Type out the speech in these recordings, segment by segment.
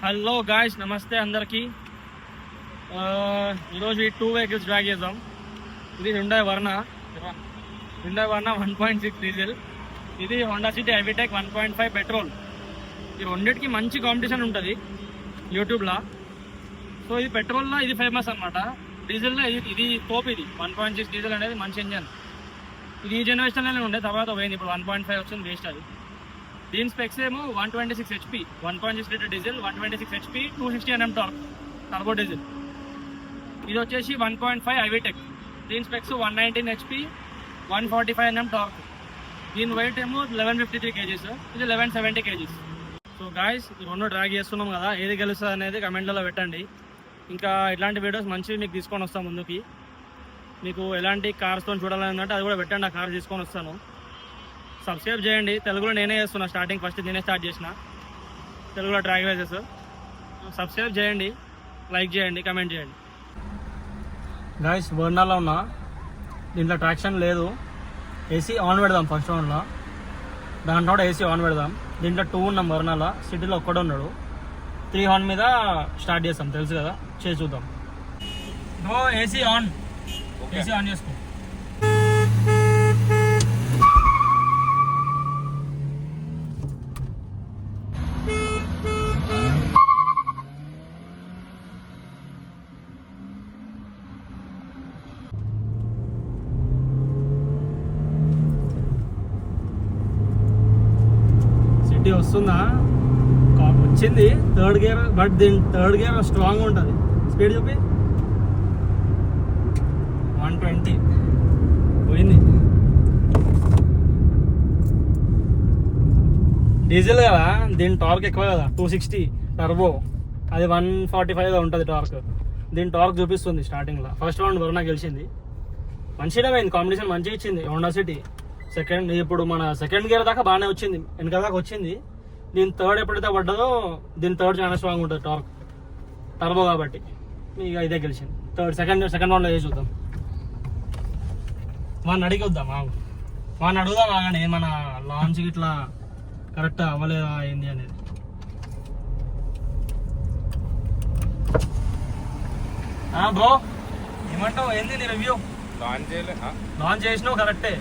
Hello guys, నమస్తే అందరికీ. ఈరోజు ఈ 2 వెహికల్స్ డ్రాగ్ చేద్దాం. ఇది హ్యుండాయ్ వర్నా 1.6 డీజిల్, ఇది హోండా సిటీ ఐవిటెక్ 1.5 పెట్రోల్. ఈ రెండింటికి మంచి కాంపిటీషన్ ఉంటుంది యూట్యూబ్లో. సో ఇది పెట్రోల్లో ఇది ఫేమస్ అనమాట. డీజిల్లో ఇది తోపు. ఇది 1.6 డీజిల్ అనేది మంచి ఇంజన్. ఇది ఈ జనరేషన్లోనే ఉండే, తర్వాత పోయింది. ఇప్పుడు 1.5 వచ్చింది, వేస్ట్ అది. దీని స్పెక్స్ ఏమో 126 HP, 1.6 litre diesel, 126 HP, 260 Nm torque, turbo diesel. ఇది వచ్చేసి 1.5 ఐవిటెక్. దీని స్పెక్స్ 119 HP, 145 Nm టార్క్. దీని వెయిట్ ఏమో 1153 kgs, ఇది 1170 kgs. సో గాయస్, ఈ రెండు డ్రాగ్ చేస్తున్నాం కదా, ఏది గెలుస్తుంది అనేది కమెంట్లలో పెట్టండి. ఇంకా ఇట్లాంటి వీడియోస్ మంచివి మీకు తీసుకొని వస్తాను ముందుకి. మీకు ఎలాంటి కార్స్తో చూడాలని అంటే అది కూడా పెట్టండి, ఆ కార్ తీసుకొని వస్తాను. సబ్స్క్రైబ్ చేయండి. తెలుగులో నేనే చేస్తున్నా, స్టార్టింగ్ ఫస్ట్ నేనే స్టార్ట్ చేసిన తెలుగులో డ్రాగ్ రేసెస్. సబ్స్క్రైబ్ చేయండి, లైక్ చేయండి, కమెంట్ చేయండి. గాయస్, వర్నాలో ఉన్నా, దీంట్లో ట్రాక్షన్ లేదు. ఏసీ ఆన్ పెడదాం ఫస్ట్ రౌండ్లో, దాంట్లో కూడా ఏసీ ఆన్ పెడదాం. దీంట్లో 2 ఉన్నాం వర్నాలో, సిటీలో ఒక్కడే ఉన్నాడు. 3 హార్న్ మీద స్టార్ట్ చేస్తాం, తెలుసు కదా, చేసి చూద్దాం. ఏసీ ఆన్, ఏసీ ఆన్ చేసుకో. వస్తుందా? వచ్చింది థర్డ్ గేర్, బట్ దీని థర్డ్ గేర్ స్ట్రాంగ్ ఉంటుంది. స్పీడ్ చూపి 120 పోయింది. డీజిల్ కదా, దీని టార్క్ ఎక్కువ కదా, 260 టర్బో, అది 145 ఉంటుంది టార్క్. దీని టార్క్ చూపిస్తుంది స్టార్టింగ్లో. ఫస్ట్ రౌండ్ వరకు నాకు గెలిచింది, మంచిగా పోయింది, కాంపిటీషన్ మంచిగా ఇచ్చింది హోండా సిటీ. ఇప్పుడు మన సెకండ్ గేర్ దాకా బాగానే వచ్చింది, వెనక దాకా వచ్చింది. దీని థర్డ్ ఎప్పుడైతే పడ్డదో, దీని థర్డ్ చాలా స్ట్రాంగ్ ఉంటుంది టార్క్, టర్బో కాబట్టి. ఇక ఇదే గెలిచింది. సెకండ్ రౌండ్లో వేసి చూద్దాం. వాడిని అడిగొద్దాం, వాడిని అడుగుదాం కానీ మన లాంచ్ ఇట్లా కరెక్ట్ అవ్వలేదా ఏంది అనేది. బ్రో ఏమంటావు, ఏంది నీ రివ్యూ? లాంచ్ చేసినావు కరెక్టే,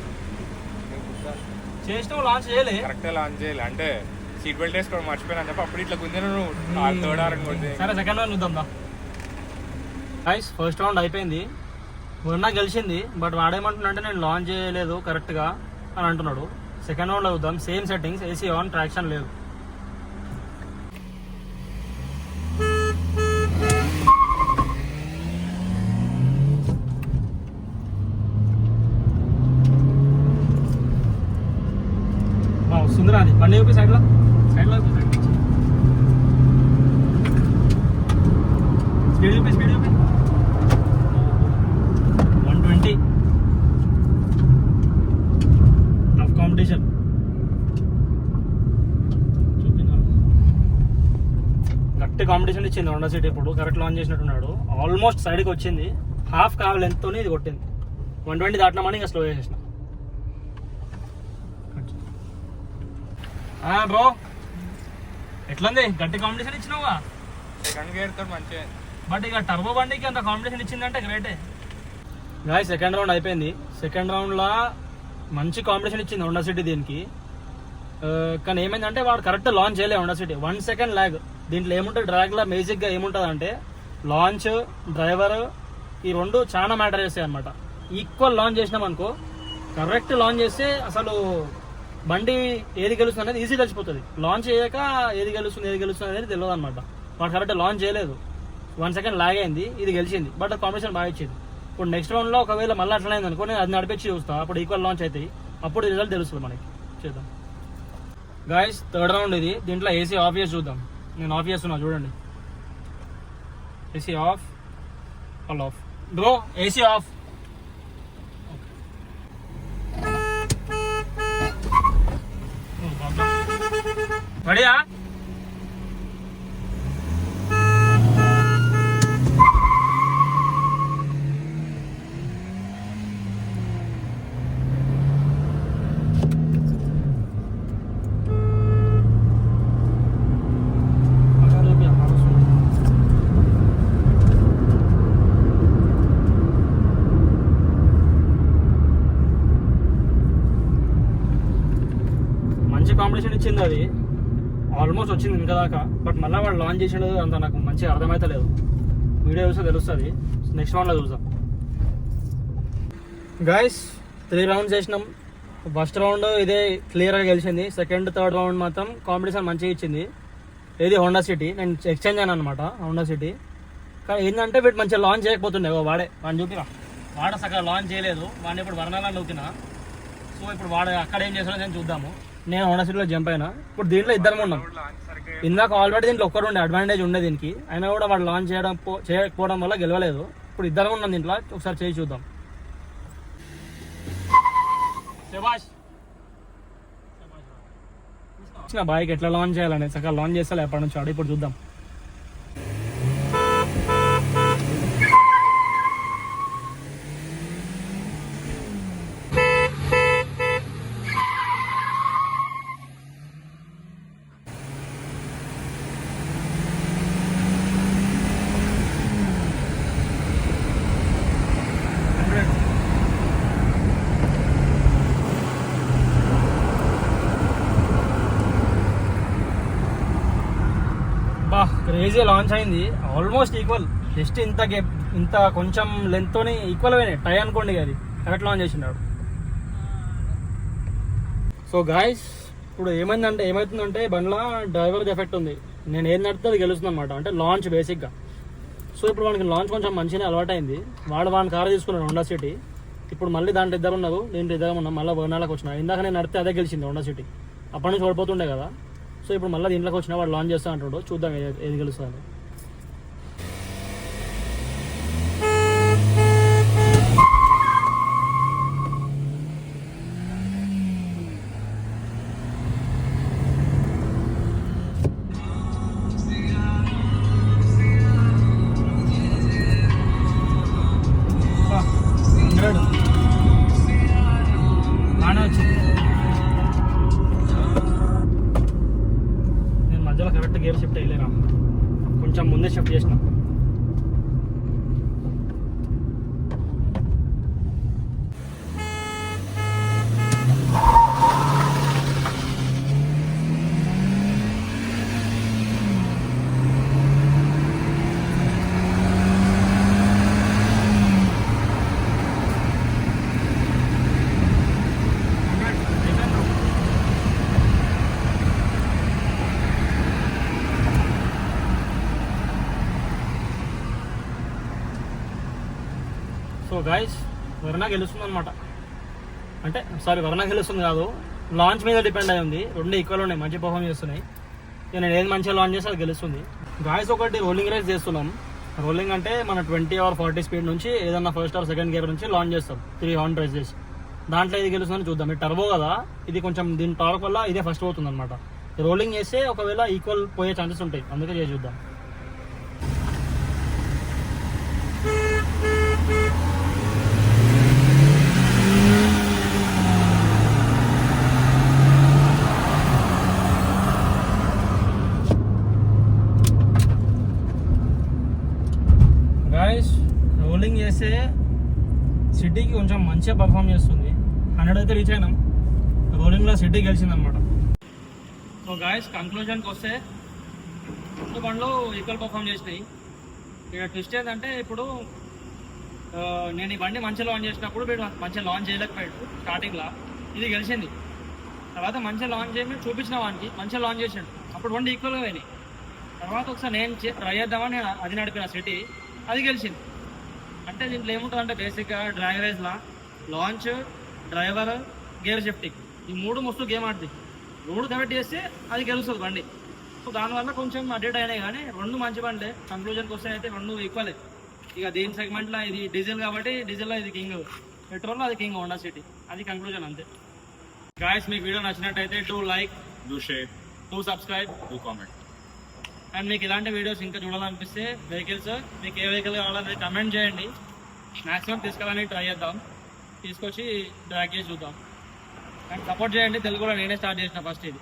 చేసినావు, లాంచ్ చేయలే కరెక్టే, లాంచ్ చేయలే అంటే సీట్ బెల్ట్ వేసుకోవడం మర్చిపోయినా చెప్పి అప్పుడు ఇట్లా గుంజను నువ్వు థర్డ్ ఆర్ని కొడితే. సరే సెకండ్ రౌండ్ చూద్దాం దా. గైస్, ఫస్ట్ రౌండ్ అయిపోయింది, వర్నా గెలిచింది. బట్ వాడేమంటున్నాడంటే నేను లాంచ్ చేయలేదు కరెక్ట్గా అని అంటున్నాడు. సెకండ్ రౌండ్లో చూద్దాం, same settings, AC on, traction లేదు. వస్తుందిరా అది, బండి చూపి సైడ్లో స్పీడ్ చూపి 120. Tough competition. గట్టి కాంపిటీషన్ ఇచ్చింది హోండా సిటీ. ఇప్పుడు కరెక్ట్ లాంచ్ చేసినట్టున్నాడు. ఆల్మోస్ట్ సైడ్కి వచ్చింది, హాఫ్ కార్ లెంత్తోనే ఇది కొట్టింది. 120 దాటినామని ఇంకా స్లో చేసేసిన. బ్రో ఎట్లుంది? గట్టి కాంపిటీషన్ ఇచ్చినావా? సెకండ్ గేర్ తో మంచిగా, బట్ ఇక టర్బో బండికి అంత కాంపిటీషన్ ఇచ్చిందంటే గ్రేటే. గాయ్, సెకండ్ రౌండ్ అయిపోయింది. సెకండ్ రౌండ్లో మంచి కాంపిటీషన్ ఇచ్చింది హోండా సిటీ దీనికి. కానీ ఏమైందంటే వాడు కరెక్ట్ లాంచ్ చేయలే హోండా సిటీ. 1 second lag. దీంట్లో ఏముంటుంది డ్రాగ్లో బేసిక్గా ఏముంటుంది అంటే లాంచ్, డ్రైవర్, ఈ రెండు చాలా మ్యాటర్ చేస్తాయి అనమాట. ఈక్వల్ లాంచ్ చేసినాం అనుకో, కరెక్ట్ లాంచ్ చేస్తే అసలు బండి ఏది గెలుస్తుంది అనేది ఈజీ తెలిసిపోతుంది. లాంచ్ చేయక ఏది గెలుస్తుంది అనేది తెలియదు అనమాట. వాడు కరెక్ట్ లాంచ్ చేయలేదు, 1 సెకండ్ లాగ్ అయింది, ఇది గెలిచింది. బట్ కాంపిటీషన్ బాగా ఇచ్చింది. ఇప్పుడు నెక్స్ట్ రౌండ్లో ఒకవేళ మళ్ళీ అట్లా అయింది అనుకో, నేను అది నడిపించి చూస్తాను, అప్పుడు ఈక్వల్ లాంచ్ అవుతాయి, అప్పుడు రిజల్ట్ తెలుస్తుంది మనకి. చేద్దాం గాయస్, థర్డ్ రౌండ్ ఇది. దీంట్లో ఏసీ ఆఫ్ చేసి చూద్దాం. నేను ఆఫ్ చేస్తున్నా చూడండి. AC of, all of. Bro AC of. రెడీయా? వచ్చింది అది, ఆల్మోస్ట్ వచ్చింది ఇంకా దాకా. బట్ మళ్ళీ వాడు లాంచ్ చేసాడు అంత నాకు మంచిగా అర్థమైతే లేదు. వీడియో చూస్తే తెలుస్తుంది, నెక్స్ట్ రౌండ్లో చూద్దాం. గైస్ 3 రౌండ్స్ చేసినాం. ఫస్ట్ రౌండ్ ఇదే క్లియర్గా గెలిచింది. సెకండ్ థర్డ్ రౌండ్ మాత్రం కాంపిటీషన్ మంచిగా ఇచ్చింది. ఏది హోండా సిటీ, నేను ఎక్స్చేంజ్ అయ్యాను అనమాట హోండా సిటీ. కానీ ఏంటంటే వీటి మంచిగా లాంచ్ చేయకపోతుండే. వాడే వాడిని చూపినా, వాడ సగం లాంచ్ చేయలేదు. వాడిని ఇప్పుడు వర్ణాలను నూకినా. సో ఇప్పుడు వాడు అక్కడ ఏం చేస్తాడో నేను చూద్దాము. నేను హోండా సిటీలో జంప్ అయినా. ఇప్పుడు దీంట్లో ఇద్దరం ఉన్నాం. ఇందాక ఆల్రెడీ దీంట్లో ఒక్కరు ఉండే అడ్వాంటేజ్ ఉండే దీనికి, అయినా కూడా వాడు లాంచ్ చేయకపోవడం వల్ల గెలవలేదు. ఇప్పుడు ఇద్దరం ఉన్నాం దీంట్లో, ఒకసారి చేసి చూద్దాం. వచ్చిన బైక్ ఎట్లా లాంచ్ చేయాలని సగం లాంచ్ చేస్తా ఎప్పటి నుంచి ఆడు. ఇప్పుడు చూద్దాం. క్రేజీ లాంచ్ అయింది. ఆల్మోస్ట్ ఈక్వల్, జస్ట్ ఇంత కొంచెం లెంత్తోనే ఈక్వల్ అయినాయి. టై అనుకోండి, అది కరెక్ట్ లాంచ్ చేసినాడు. సో గాయస్ ఇప్పుడు ఏమవుతుందంటే బండ్ల డ్రైవర్కి ఎఫెక్ట్ ఉంది. నేను ఏం నడితే అది గెలుస్తుంది అనమాట, అంటే లాంచ్ బేసిక్గా. సో ఇప్పుడు వానికి లాంచ్ కొంచెం మంచిగా అలవాటైంది. వాని కారు తీసుకున్నాడు హోండా సిటీ. ఇప్పుడు మళ్ళీ దాంట్లో ఇద్దరు ఉన్నారు, దీంట్లో ఇద్దరు ఉన్నాం. మళ్ళీ వర్ణాలకు వచ్చిన ఇందాక నేను నడితే అదే గెలిచింది హోండా సిటీ. అప్పటి నుంచి ఓడిపోతుండే కదా. సో ఇప్పుడు మళ్ళీ దీంట్లోకి వచ్చిన వాడు లాంచ్ చేస్తా అంటాడు. చూద్దాం ఏది గెలుస్తుంది. బాగానే వచ్చింది. మధ్యలో కరెక్ట్ గేర్ షిఫ్ట్ అయ్యలేరా, కొంచెం ముందే షిఫ్ట్ చేసిన. సో గైస్ వర్ణ గెలుస్తుంది అనమాట. అంటే వర్ణ గెలుస్తుంది కాదు, లాంచ్ మీద డిపెండ్ అయి ఉంది. రెండు ఈక్వల్ ఉన్నాయి, మంచి పర్ఫామ్ చేస్తున్నాయి. ఇక నేను ఏది మంచిగా లాంచ్ చేస్తే అది గెలుస్తుంది. గాయస్ ఒకటి రోలింగ్ రేస్ చేస్తున్నాం. రోలింగ్ అంటే మన 20 or 40 స్పీడ్ నుంచి ఏదన్నా ఫస్ట్ ఆర్ సెకండ్ గేర్ నుంచి లాంచ్ చేస్తాం 3 రౌండ్ రేస్ చేసి. దాంట్లో ఇది గెలుస్తుందని చూద్దాం. ఇది టర్బో కదా, ఇది కొంచెం దీని టార్క్ వల్ల ఇదే ఫస్ట్ పోతుంది అనమాట. రోలింగ్ చేస్తే ఒకవేళ ఈక్వల్ పోయే ఛాన్సెస్ ఉంటాయి, అందుకే చేసి చూద్దాం. రోలింగ్ చేస్తే సిటీకి కొంచెం మంచిగా పర్ఫామ్ చేస్తుంది. 100 అయితే రీచ్ అయినాం. రోలింగ్లో సిటీ గెలిచిందనమాట. సో గాయస్ కంక్లూజన్కి వస్తే రెండు బండ్లు ఈక్వల్ పర్ఫామ్ చేసినాయి. ఇక ట్విస్ట్ ఏంటంటే ఇప్పుడు నేను ఈ బండి మంచిగా లాంచ్ చేసినప్పుడు వీడు మంచిగా లాంచ్ చేయలేకపోయాడు స్టార్టింగ్లో. ఇది గెలిచింది. తర్వాత మంచిగా లాంచ్ చేయమని చూపించిన వానికి మంచిగా లాంచ్ చేసాడు. అప్పుడు బండి ఈక్వల్గా పోయినాయి. తర్వాత ఒకసారి నేను ట్రై చేద్దామని అది నడిపిన సిటీ, అది గెలిచింది. అంటే దీంట్లో ఏముంటుంది అంటే బేసిక్గా డ్రైవేజ్లా లాంచ్, డ్రైవర్, గేర్ షిఫ్టింగ్, ఈ 3 మస్తు గేమ్ ఆడుతుంది. 3 కమిట్ చేస్తే అది గెలుస్తుంది బండి. సో దానివల్ల కొంచెం అడ్డేట్ అయినాయి, కానీ 2 మంచి బండే. కంక్లూజన్కి వస్తే అయితే 2 ఈక్వలే. ఇక దీని సెగ్మెంట్లో ఇది డీజిల్ కాబట్టి డీజిల్లో ఇది కింగ్, పెట్రోల్లో అది కింగ్ హోండా సిటీ. అది కంక్లూజన్ అంతే. గాయస్ మీకు వీడియో నచ్చినట్టయితే do like, do share, do subscribe, do comment. And మీకు ఇలాంటి వీడియోస్ ఇంకా చూడాలనిపిస్తే వెహికల్స్ మీకు ఏ వెహికల్ కావాలని కమెంట్ చేయండి. మ్యాక్సిమం తీసుకెళ్ళడానికి ట్రై చేద్దాం, తీసుకొచ్చి డ్రాగ్ చేసి చూద్దాం. అండ్ సపోర్ట్ చేయండి. తెలుగులో నేనే స్టార్ట్ చేసిన ఫస్ట్ ఇది.